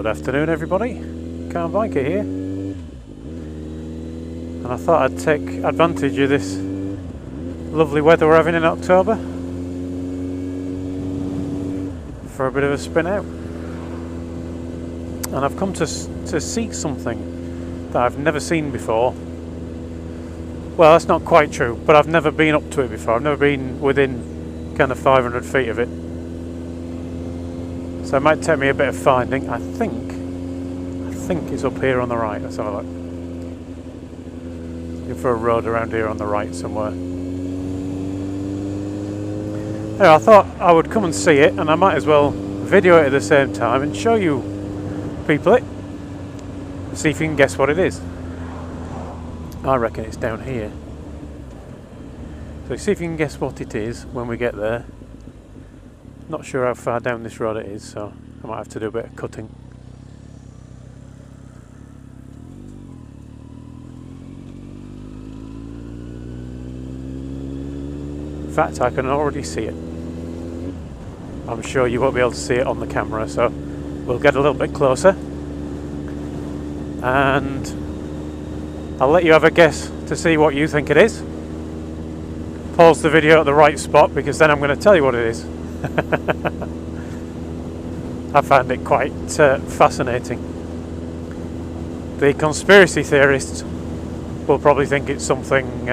Good afternoon everybody, Kawasaki here, and I thought I'd take advantage of this lovely weather we're having in October for a bit of a spin out. And I've come to see something that I've never seen before. Well, that's not quite true, but I've never been up to it before. I've never been within kind of 500 feet of it. So it might take me a bit of finding. I think it's up here on the right. Let's have a look. Looking for a road around here on the right somewhere. Anyway, I thought I would come and see it, and I might as well video it at the same time and show you people it. See if you can guess what it is. I reckon it's down here. So see if you can guess what it is when we get there. Not sure how far down this road it is, so I might have to do a bit of cutting. In fact, I can already see it. I'm sure you won't be able to see it on the camera, so we'll get a little bit closer. And I'll let you have a guess to see what you think it is. Pause the video at the right spot, because then I'm going to tell you what it is. I find it quite fascinating. The conspiracy theorists will probably think it's something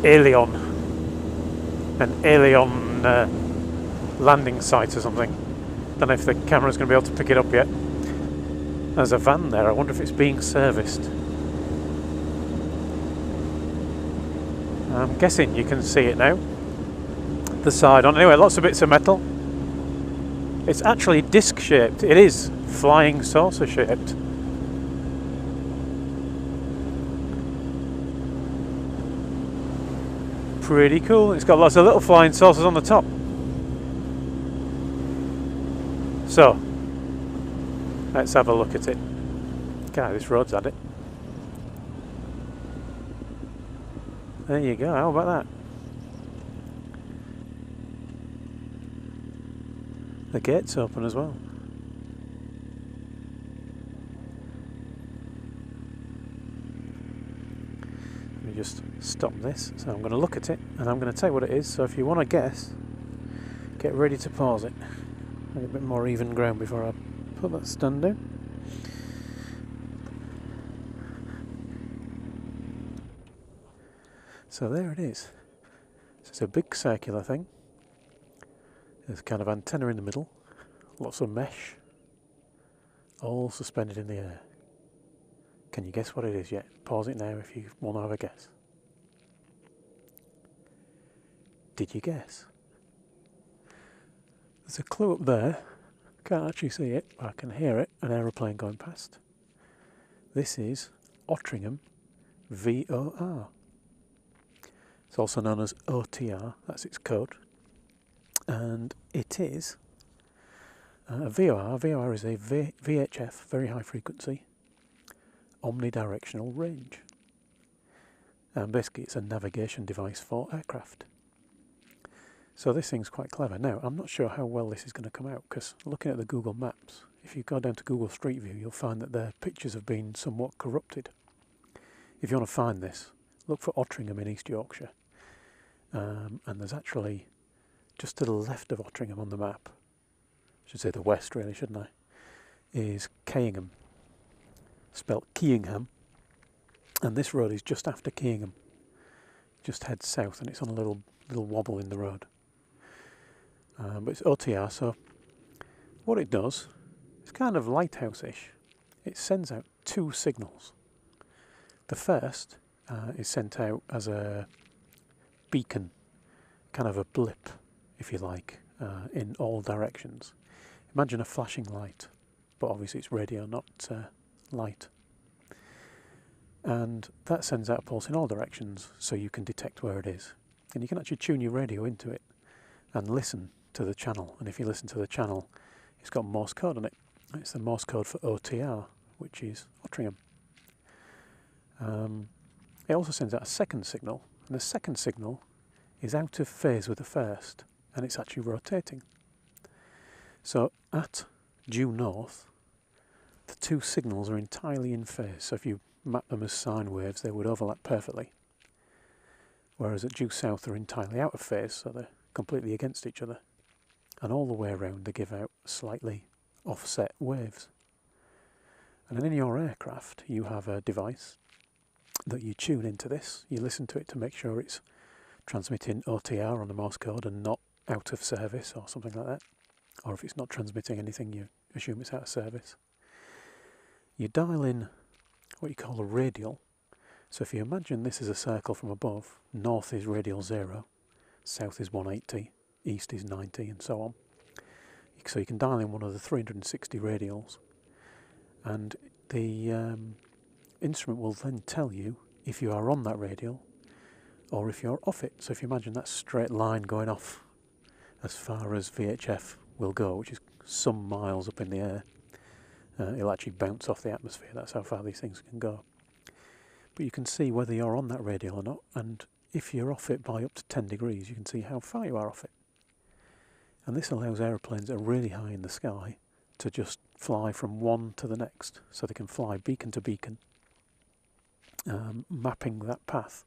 alien, an alien landing site or something. Don't know if the camera's going to be able to pick it up yet. There's a van there. I wonder if it's being serviced. I'm guessing you can see it now. The side on. Anyway, lots of bits of metal. It's actually disc shaped. It is flying saucer shaped. Pretty cool. It's got lots of little flying saucers on the top. So let's have a look at it. God, this road's had it. There you go. How about that? The gate's open as well. Let me just stop this. So I'm going to look at it and I'm going to tell you what it is. So if you want to guess, get ready to pause it. Make a bit more even ground before I put that stand down. So there it is. So it's a big circular thing. There's a kind of antenna in the middle, lots of mesh, all suspended in the air. Can you guess what it is yet? Pause it now if you want to have a guess. Did you guess? There's a clue up there. Can't actually see it, but I can hear it, an aeroplane going past. This is Ottringham VOR. It's also known as OTR, that's its code. And it is a VOR. VOR is a VHF, very high frequency, omnidirectional range. And basically it's a navigation device for aircraft. So this thing's quite clever. Now, I'm not sure how well this is going to come out, because looking at the Google Maps, if you go down to Google Street View, you'll find that their pictures have been somewhat corrupted. If you want to find this, look for Ottringham in East Yorkshire. And there's actually, just to the left of Ottringham on the map, I should say the west really, shouldn't I, is Kawasaki, spelt Keyingham, and this road is just after Keyingham. Just head south and it's on a little wobble in the road. But it's OTR, so what it does, it's kind of lighthouse-ish. It sends out two signals. The first is sent out as a beacon, kind of a blip, if you like, in all directions. Imagine a flashing light, but obviously it's radio, not light. And that sends out a pulse in all directions, so you can detect where it is. And you can actually tune your radio into it and listen to the channel. And if you listen to the channel, it's got Morse code on it. It's the Morse code for OTR, which is Ottringham. It also sends out a second signal, and the second signal is out of phase with the first, and it's actually rotating. So at due north, the two signals are entirely in phase, so if you map them as sine waves they would overlap perfectly. Whereas at due south they're entirely out of phase, so they're completely against each other. And all the way around they give out slightly offset waves. And then in your aircraft you have a device that you tune into this. You listen to it to make sure it's transmitting OTR on the Morse code and not out of service or something like that. Or if it's not transmitting anything, you assume it's out of service. You dial in what you call a radial. So if you imagine this is a circle from above, north is radial 0, south is 180, east is 90, and so on. So you can dial in one of the 360 radials, and the instrument will then tell you if you are on that radial or if you're off it. So if you imagine that straight line going off as far as VHF will go, which is some miles up in the air, it'll actually bounce off the atmosphere. That's how far these things can go. But you can see whether you're on that radial or not, and if you're off it by up to 10 degrees, you can see how far you are off it. And this allows aeroplanes that are really high in the sky to just fly from one to the next, so they can fly beacon to beacon, mapping that path.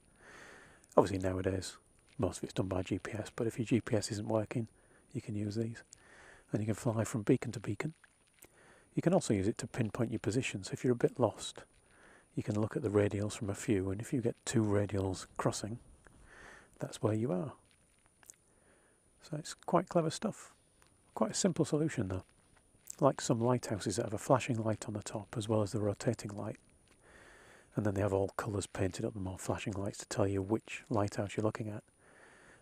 Obviously nowadays most of it's done by GPS, but if your GPS isn't working you can use these, and you can fly from beacon to beacon. You can also use it to pinpoint your position, so if you're a bit lost you can look at the radials from a few, and if you get two radials crossing, that's where you are. So it's quite clever stuff. Quite a simple solution though. Like some lighthouses that have a flashing light on the top as well as the rotating light. And then they have all colours painted up them, or flashing lights to tell you which lighthouse you're looking at.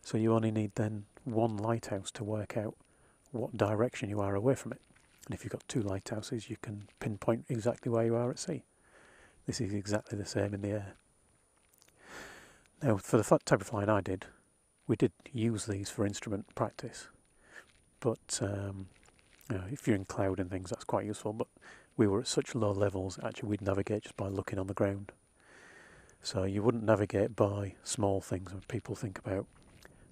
So you only need then one lighthouse to work out what direction you are away from it. And if you've got two lighthouses you can pinpoint exactly where you are at sea. This is exactly the same in the air. Now for the type of flying I did, we did use these for instrument practice, but you know, if you're in cloud and things that's quite useful, but we were at such low levels actually we'd navigate just by looking on the ground. So you wouldn't navigate by small things when people think about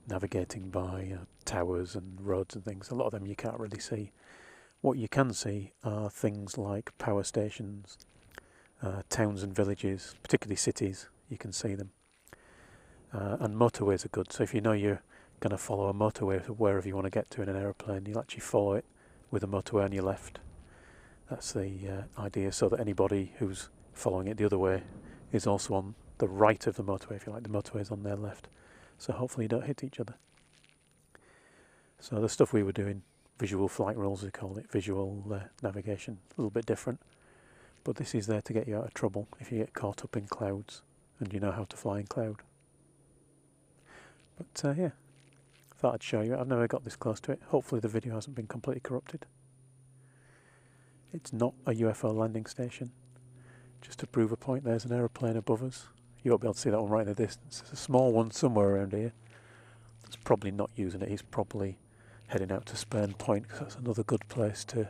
navigating by towers and roads and things. A lot of them you can't really see. What you can see are things like power stations, towns and villages, particularly cities, you can see them. And motorways are good, so if you know you're going to follow a motorway to wherever you want to get to in an aeroplane, you'll actually follow it with a motorway on your left. That's the idea, so that anybody who's following it the other way is also on the right of the motorway, if you like. The motorway's on their left, so hopefully you don't hit each other. So the stuff we were doing, visual flight rules we call it, visual navigation, a little bit different. But this is there to get you out of trouble if you get caught up in clouds and you know how to fly in cloud. But yeah, thought I'd show you. I've never got this close to it. Hopefully the video hasn't been completely corrupted. It's not a UFO landing station. Just to prove a point, there's an aeroplane above us. You won't be able to see that one right in the distance. There's a small one somewhere around here. That's probably not using it. He's probably heading out to Spurn Point, because that's another good place to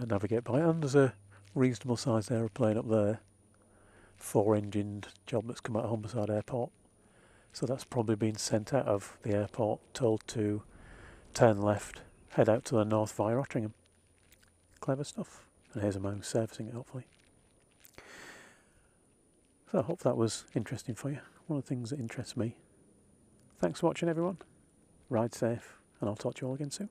navigate by. And there's a reasonable sized aeroplane up there, 4-engined job that's come out of Humberside Airport. So that's probably been sent out of the airport, told to turn left, head out to the north via Ottringham. Clever stuff. And here's a man who's servicing it, hopefully. So I hope that was interesting for you. One of the things that interests me. Thanks for watching everyone. Ride safe, and I'll talk to you all again soon.